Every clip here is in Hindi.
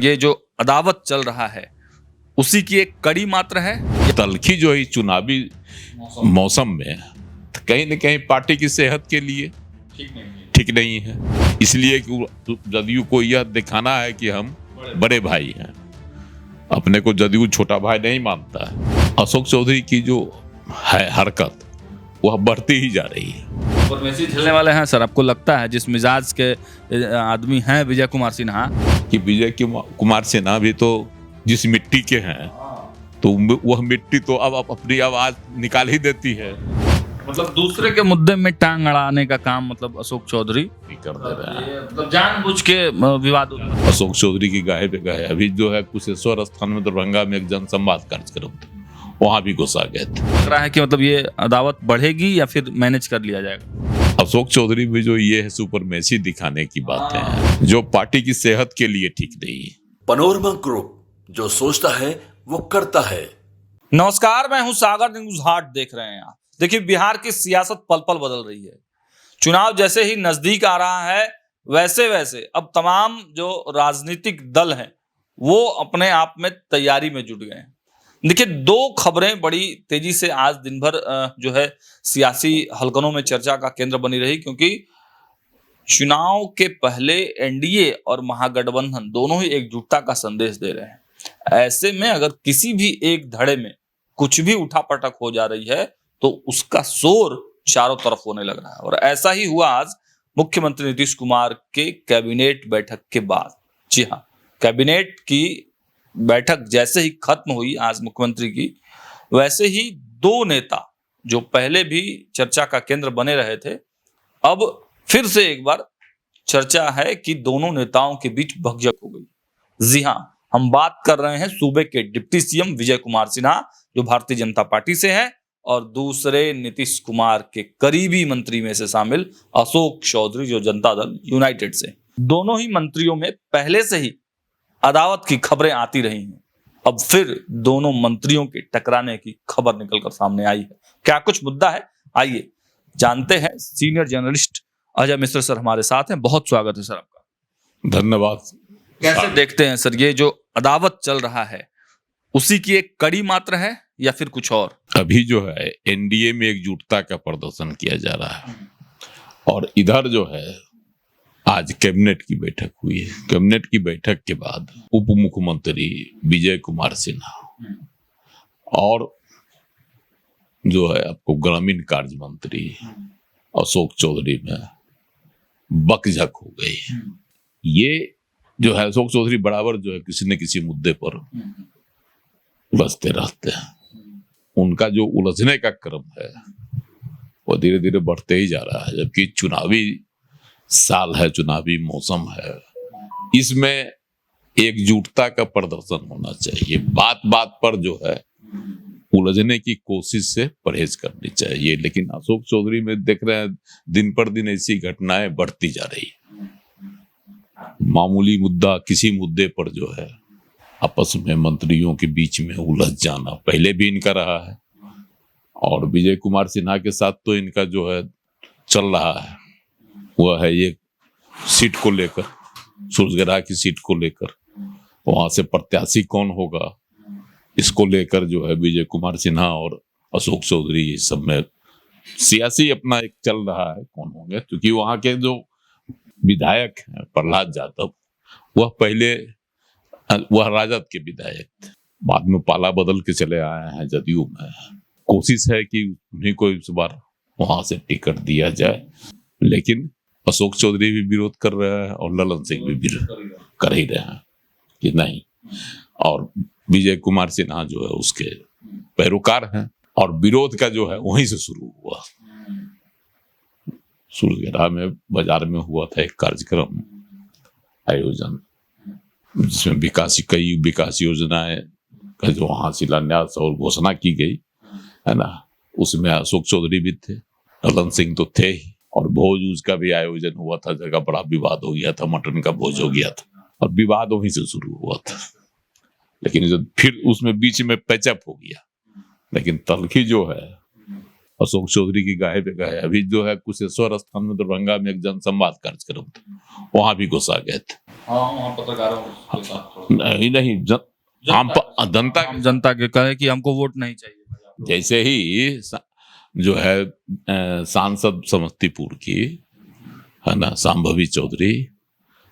ये जो अदावत चल रहा है उसी की एक कड़ी मात्र है। तल्खी जो है चुनावी मौसम में कहीं न कहीं पार्टी की सेहत के लिए ठीक नहीं है। इसलिए कि जदयू को यह दिखाना है कि हम बड़े भाई हैं, अपने को जदयू छोटा भाई नहीं मानता है। अशोक चौधरी की जो है हरकत वह बढ़ती ही जा रही है। और वैसे झेलने वाले हैं सर, आपको लगता है जिस मिजाज के आदमी हैं विजय कुमार सिन्हा, कि विजय कुमार सिन्हा भी तो जिस मिट्टी के हैं तो वह मिट्टी तो अब अपनी आवाज निकाल ही देती है। मतलब दूसरे के मुद्दे में टांग अड़ाने का काम मतलब अशोक चौधरी कर दे रहा है, मतलब जानबूझ के विवाद। अशोक चौधरी की गाय पे गए। अभी जो है कुशेश्वर स्थान में दरभंगा में एक जनसंवाद कार्यक्रम था, वहां भी घुसा गए थे। लग रहा है कि मतलब ये अदावत बढ़ेगी या फिर मैनेज कर लिया जाएगा। अशोक चौधरी में जो ये है सुपरमेसी दिखाने की बातें हैं जो पार्टी की सेहत के लिए ठीक नहीं है। पनोरमा ग्रुप, जो सोचता है वो करता है। नमस्कार, मैं हूं सागर, न्यूज हाट देख रहे हैं आप। देखिए, बिहार की सियासत पल पल बदल रही है। चुनाव जैसे ही नजदीक आ रहा है वैसे वैसे अब तमाम जो राजनीतिक दल हैं वो अपने आप में तैयारी में जुट गए हैं। देखिए, दो खबरें बड़ी तेजी से आज दिन भर जो है सियासी हलकनों में चर्चा का केंद्र बनी रही, क्योंकि चुनाव के पहले एनडीए और महागठबंधन दोनों ही एकजुटता का संदेश दे रहे हैं। ऐसे में अगर किसी भी एक धड़े में कुछ भी उठापटक हो जा रही है तो उसका शोर चारों तरफ होने लग रहा है। और ऐसा ही हुआ आज मुख्यमंत्री नीतीश कुमार के कैबिनेट बैठक के बाद। जी हाँ, कैबिनेट की बैठक जैसे ही खत्म हुई आज मुख्यमंत्री की, वैसे ही दो नेता जो पहले भी चर्चा का केंद्र बने रहे थे, अब फिर से एक बार चर्चा है कि दोनों नेताओं के बीच भगदड़ हो गई। जी हाँ, हम बात कर रहे हैं सूबे के डिप्टी सीएम विजय कुमार सिन्हा जो भारतीय जनता पार्टी से है, और दूसरे नीतीश कुमार के करीबी मंत्री में से शामिल अशोक चौधरी जो जनता दल यूनाइटेड से। दोनों ही मंत्रियों में पहले से ही अदावत की खबरें आती रही हैं। अब फिर दोनों मंत्रियों के टकराने की खबर निकलकर सामने आई है। क्या कुछ मुद्दा है, आइए जानते हैं। Senior journalist Ajay Mishra sir हमारे साथ हैं, बहुत स्वागत है सर आपका। धन्यवाद। कैसे देखते हैं सर ये जो अदावत चल रहा है उसी की एक कड़ी मात्र है या फिर कुछ और? अभी जो है एनडीए में एकजुटता का प्रदर्शन किया जा रहा है, और इधर जो है आज कैबिनेट की बैठक हुई है। कैबिनेट की बैठक के बाद उप मुख्यमंत्री विजय कुमार सिन्हा और जो है आपको ग्रामीण कार्य मंत्री अशोक चौधरी में बकझक हो गई। ये जो है अशोक चौधरी बराबर जो है किसी न किसी मुद्दे पर उलझते रहते हैं। उनका जो उलझने का क्रम है वो धीरे धीरे बढ़ते ही जा रहा है, जबकि चुनावी साल है, चुनावी मौसम है। इसमें एकजुटता का प्रदर्शन होना चाहिए। बात बात पर जो है उलझने की कोशिश से परहेज करनी चाहिए। लेकिन अशोक चौधरी में देख रहे हैं दिन पर दिन ऐसी घटनाएं बढ़ती जा रही है। मामूली मुद्दा, किसी मुद्दे पर जो है आपस में मंत्रियों के बीच में उलझ जाना पहले भी इनका रहा है, और विजय कुमार सिन्हा के साथ तो इनका जो है चल रहा है वह है ये सीट को लेकर, सूरजगढ़ की सीट को लेकर, वहां से प्रत्याशी कौन होगा इसको लेकर जो है विजय कुमार सिन्हा और अशोक चौधरी इस सब में सियासी अपना एक चल रहा है कौन होंगे। क्योंकि वहां के जो विधायक हैं प्रहलाद यादव, वह राजद के विधायक थे, बाद में पाला बदल के चले आए हैं जदयू में। कोशिश है कि उन्हीं को इस बार वहां से टिकट दिया जाए, लेकिन अशोक चौधरी भी विरोध कर रहे हैं और ललन सिंह भी विरोध कर ही रहे हैं कि नहीं, और विजय कुमार सिन्हा जो है उसके पैरोकार हैं। और विरोध का जो है वहीं से शुरू हुआ। सूरजगढ़ में बाजार में हुआ था एक कार्यक्रम आयोजन, जिसमें कई विकास योजनाएं का जो वहां शिलान्यास और घोषणा की गई है ना, उसमें अशोक चौधरी भी थे, ललन सिंह तो थे ही, और भोज उसका भी आयोजन हुआ था। जगह बड़ा विवाद हो गया था, मटन का भोज हो गया था, और विवाद वहीं से शुरू हुआ था। लेकिन जब फिर उसमें बीच में पैचअप हो गया, लेकिन तल्खी जो है अशोक चौधरी की गाहे पे गाहे। अभी जो है कुशेश्वर स्थान में दरभंगा में एक जनसंवाद कार्यक्रम था, वहां भी घुसा गए थे। वहाँ पत्रकारों के साथ नहीं जनता के कहे कि हमको वोट नहीं चाहिए। जैसे ही जो है सांसद समस्तीपुर की है ना शांभवी चौधरी,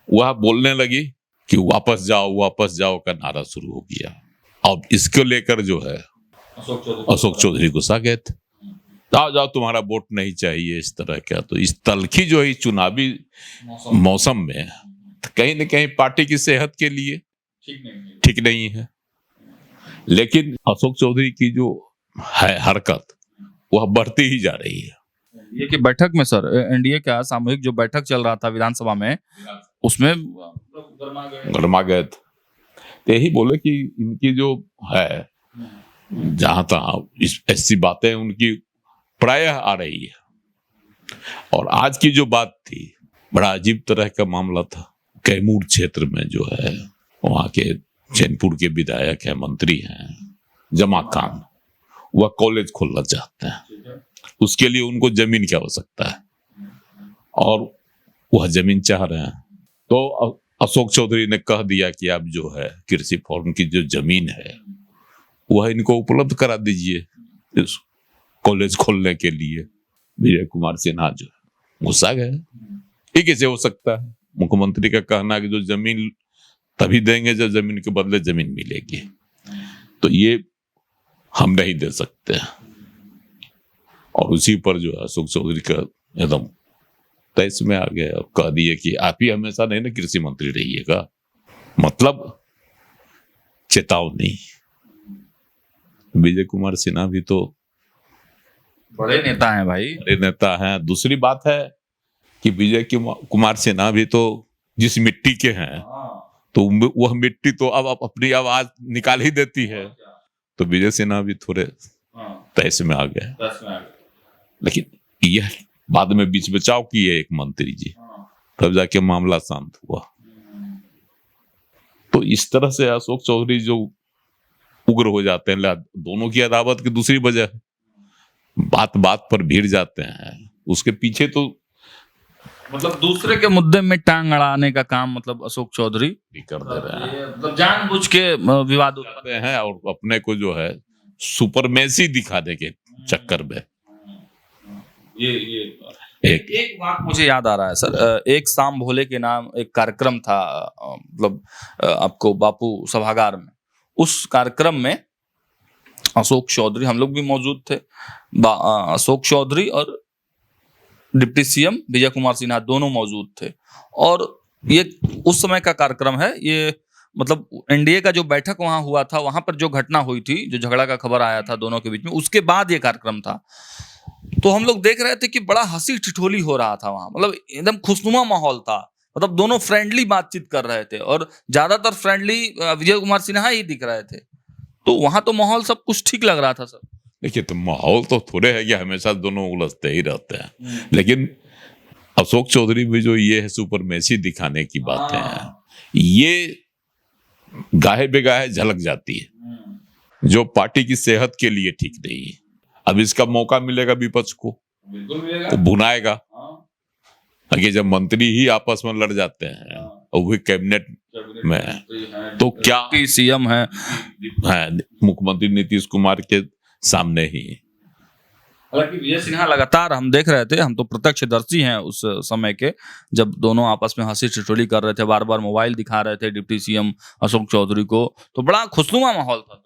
वह बोलने लगी कि वापस जाओ का नारा शुरू हो गया। अब इसको लेकर जो है अशोक चौधरी गुस्सा गए थे, जाओ तुम्हारा वोट नहीं चाहिए इस तरह का। तो इस तलखी जो है चुनावी मौसम में कहीं न कहीं पार्टी की सेहत के लिए ठीक नहीं है। लेकिन अशोक चौधरी की जो है हरकत वह बढ़ती ही जा रही है। ये कि बैठक में सर एनडीए का सामूहिक जो बैठक चल रहा था विधानसभा में, उसमें गरमा गए थे। तो यही बोले कि इनकी जो है जहां तहां ऐसी बातें उनकी प्रायः आ रही है। और आज की जो बात थी, बड़ा अजीब तरह का मामला था। कैमूर क्षेत्र में जो है वहां के चैनपुर के विधायक है, मंत्री हैं जमा खान, वह कॉलेज खोलना चाहते हैं। उसके लिए उनको जमीन की आवश्यकता है और वह जमीन चाह रहे हैं। तो अशोक चौधरी ने कह दिया कि आप जो है कृषि फॉर्म की जो जमीन है वह इनको उपलब्ध करा दीजिए इस कॉलेज खोलने के लिए। विजय कुमार सिन्हा जो है गुस्सा गए, ये कैसे हो सकता है? मुख्यमंत्री का कहना है कि जो जमीन तभी देंगे जब जमीन के बदले जमीन मिलेगी, तो ये हम नहीं दे सकते। और उसी पर जो है अशोक चौधरी का एकदम तैस में आ गया और कह दिए कि आप ही हमेशा नहीं ना कृषि मंत्री रहिएगा, मतलब चेतावनी। विजय कुमार सिन्हा भी तो बड़े नेता हैं भाई, बड़े नेता हैं। दूसरी बात है कि विजय कुमार सिन्हा भी तो जिस मिट्टी के हैं, तो वह मिट्टी तो अब अपनी आवाज निकाल ही देती है। तो विजय सिन्हा भी थोड़े तैस में आ गए। लेकिन यह बाद में बीच बचाव किए एक मंत्री जी, तब जाके मामला शांत हुआ। तो इस तरह से अशोक चौधरी जो उग्र हो जाते हैं, दोनों की अदावत की दूसरी वजह, बात बात पर भिड़ जाते हैं। उसके पीछे तो मतलब दूसरे के मुद्दे में टांग अड़ाने का काम मतलब अशोक चौधरी भी कर दे रहे हैं, मतलब जानबूझ के विवाद करते हैं और अपने को जो है सुपरमेसी दिखाने के चक्कर में। ये एक बात मुझे याद आ रहा है सर, एक शाम भोले के नाम एक कार्यक्रम था, मतलब आपको बापू सभागार में। उस कार्यक्रम में अशोक चौधरी, हम लोग भी मौजूद थे, अशोक चौधरी और डिप्टी सीएम विजय कुमार सिन्हा दोनों मौजूद थे। और ये उस समय का कार्यक्रम है, ये मतलब एनडीए का जो बैठक वहां हुआ था, वहां पर जो घटना हुई थी, जो झगड़ा का खबर आया था दोनों के बीच में, उसके बाद ये कार्यक्रम था। तो हम लोग देख रहे थे कि बड़ा हंसी ठिठोली हो रहा था वहां, मतलब एकदम खुशनुमा माहौल था, मतलब दोनों फ्रेंडली बातचीत कर रहे थे और ज्यादातर फ्रेंडली विजय कुमार सिन्हा ही दिख रहे थे। तो वहां तो माहौल सब कुछ ठीक लग रहा था सर। देखिए, तो माहौल तो थोड़े है कि हमेशा दोनों उलझते ही रहते हैं, लेकिन अशोक चौधरी में जो ये है सुपरमेसी दिखाने की बातें हैं, ये गाहे बेगाहे झलक जाती है, जो पार्टी की सेहत के लिए ठीक नहीं है। अब इसका मौका मिलेगा विपक्ष को, वो भुनाएगा। आगे जब मंत्री ही आपस में लड़ जाते हैं और वही कैबिनेट में, तो क्या सीएम है मुख्यमंत्री नीतीश कुमार के सामने ही। हालांकि विजय सिन्हा लगातार, हम देख रहे थे, हम तो प्रत्यक्षदर्शी हैं उस समय के, जब दोनों आपस में हंसी ठिठोली कर रहे थे, बार बार मोबाइल दिखा रहे थे डिप्टी सीएम अशोक चौधरी को, तो बड़ा खुशनुमा माहौल था।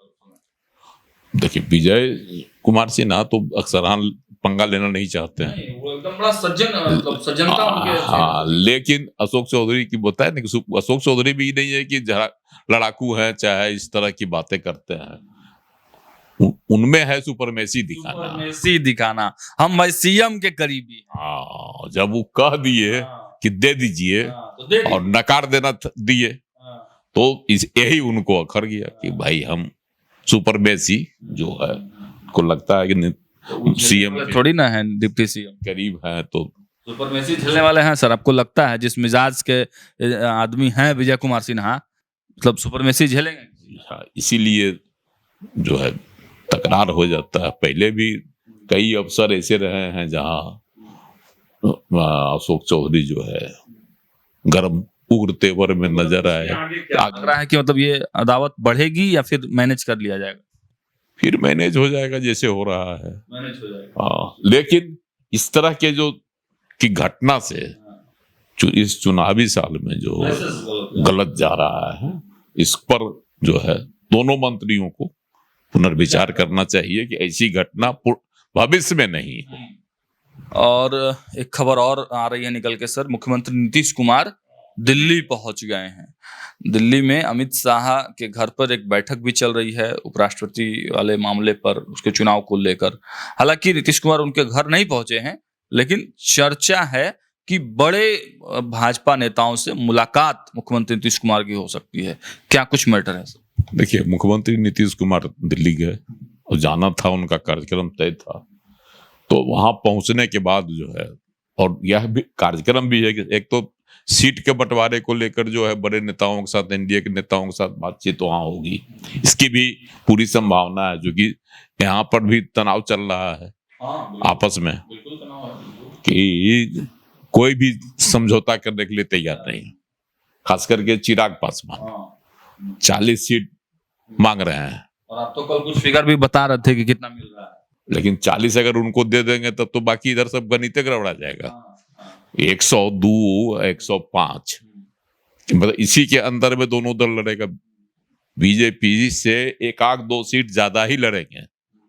देखिए, विजय कुमार सिन्हा तो अक्सर पंगा लेना नहीं चाहते हैं, वो एकदम बड़ा सज्जन, मतलब सज्जनता उनके। हाँ, लेकिन अशोक चौधरी की बताया ना कि अशोक चौधरी भी नहीं है कि लड़ाकू है, चाहे इस तरह की बातें करते हैं, उनमें है सुपरमेसी दिखाना। हम भाई सीएम के करीबी। हाँ, जब वो कह दिए कि दे दीजिए और नकार देना दिए, तो यही उनको अखर गया कि भाई हम सुपरमेसी जो है, को लगता है कि सीएम थोड़ी ना है, डिप्टी सीएम करीब है तो सुपरमेसी झेलने वाले हैं सर। आपको लगता है जिस मिजाज के आदमी हैं विजय कुमार सिन्हा, मतलब सुपरमेसी झेलेंगे? इसीलिए जो है तकरार हो जाता है। पहले भी कई अवसर ऐसे रहे हैं जहां अशोक चौधरी जो है गर्म उग्र तेवर में नजर आए। लग रहा है कि मतलब ये अदावत बढ़ेगी या फिर मैनेज कर लिया जाएगा? फिर मैनेज हो जाएगा जैसे हो रहा है। मैनेज हो जाएगा। हाँ, लेकिन इस तरह के जो की घटना से इस चुनावी साल में जो गलत जा रहा है, इस पर जो है दोनों मंत्रियों को पुनर्विचार करना चाहिए कि ऐसी घटना भविष्य में नहीं हो। और एक खबर और आ रही है निकल के सर, मुख्यमंत्री नीतीश कुमार दिल्ली पहुंच गए हैं। दिल्ली में अमित शाह के घर पर एक बैठक भी चल रही है उपराष्ट्रपति वाले मामले पर, उसके चुनाव को लेकर। हालांकि नीतीश कुमार उनके घर नहीं पहुंचे हैं, लेकिन चर्चा है कि बड़े भाजपा नेताओं से मुलाकात मुख्यमंत्री नीतीश कुमार की हो सकती है। क्या कुछ मैटर है सर? देखिए, मुख्यमंत्री नीतीश कुमार दिल्ली गए और जाना था, उनका कार्यक्रम तय था। तो वहां पहुंचने के बाद जो है, और यह भी कार्यक्रम भी है कि एक तो सीट के बंटवारे को लेकर जो है बड़े नेताओं के साथ, एनडीए के नेताओं के साथ बातचीत वहां होगी, इसकी भी पूरी संभावना है। जो कि यहाँ पर भी तनाव चल रहा है आपस में कि कोई भी समझौता करने के लिए तैयार नहीं, खास करके चिराग पासवान 40 सीट मांग रहे हैं। और आप तो कल कुछ फिगर भी बता रहे थे कि कितना मिल रहा है, लेकिन 40 अगर उनको दे देंगे तब तो बाकी इधर सब गणित गड़बड़ा जाएगा। 102, 105, मतलब इसी के अंदर में दोनों दल लड़ेगा। बीजेपी से 1-2 सीट ज्यादा ही लड़ेंगे,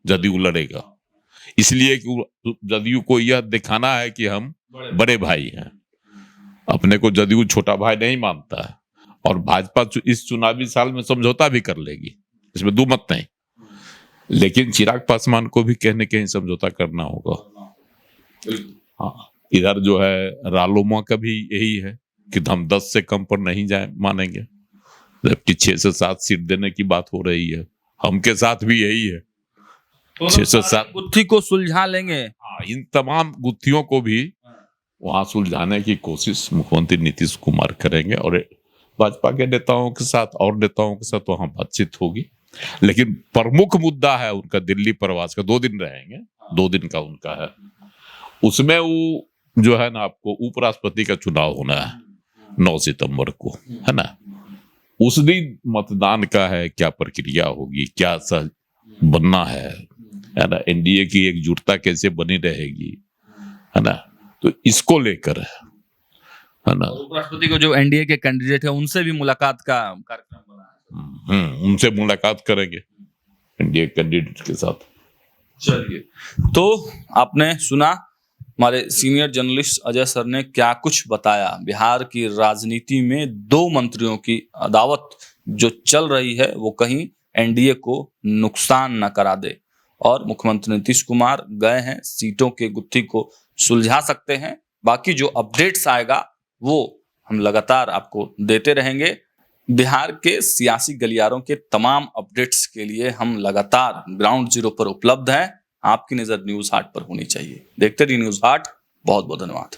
जदयू लड़ेगा, इसलिए कि जदयू को यह दिखाना है कि हम बड़े भाई हैं। अपने को जदयू छोटा भाई नहीं मानता है, और भाजपा इस चुनावी साल में समझौता भी कर लेगी, इसमें दो मत नहीं। लेकिन चिराग पासवान को भी कहीं न कहीं समझौता करना होगा। हाँ, इधर जो है रालोमा का भी यही है कि हम 10 से कम पर नहीं जाए मानेंगे, जबकि 6 से 7 सीट देने की बात हो रही है। हम के साथ भी यही है, 6 से 7 गुत्थी को सुलझा लेंगे। हाँ, इन तमाम गुत्थियों को भी वहां सुलझाने की कोशिश मुख्यमंत्री नीतीश कुमार करेंगे, और भाजपा के नेताओं के साथ और नेताओं के साथ वहां बातचीत होगी। लेकिन प्रमुख मुद्दा है उनका दिल्ली प्रवास का, 2 दिन रहेंगे, 2 दिन का उनका है। उसमें वो जो है ना, आपको उपराष्ट्रपति का चुनाव होना है 9 सितंबर को, है ना। उस दिन मतदान का है, क्या प्रक्रिया होगी, क्या सह बनना है ना, एनडीए की एकजुटता कैसे बनी रहेगी, है ना। तो इसको लेकर है ना, उपराष्ट्रपति को जो एनडीए के कैंडिडेट है उनसे भी मुलाकात का कार्यक्रम बना है। उनसे मुलाकात करेंगे एनडीए कैंडिडेट के साथ। चलिए, तो आपने सुना हमारे सीनियर जर्नलिस्ट अजय सर ने क्या कुछ बताया। बिहार की राजनीति में 2 मंत्रियों की अदावत जो चल रही है वो कहीं एनडीए को नुकसान न करा दे, और मुख्यमंत्री नीतीश कुमार गए हैं, सीटों के गुत्थी को सुलझा सकते हैं। बाकी जो अपडेट्स आएगा वो हम लगातार आपको देते रहेंगे। बिहार के सियासी गलियारों के तमाम अपडेट्स के लिए हम लगातार ग्राउंड जीरो पर उपलब्ध हैं। आपकी नजर न्यूज 8 पर होनी चाहिए। देखते रहिए न्यूज 8। बहुत बहुत धन्यवाद।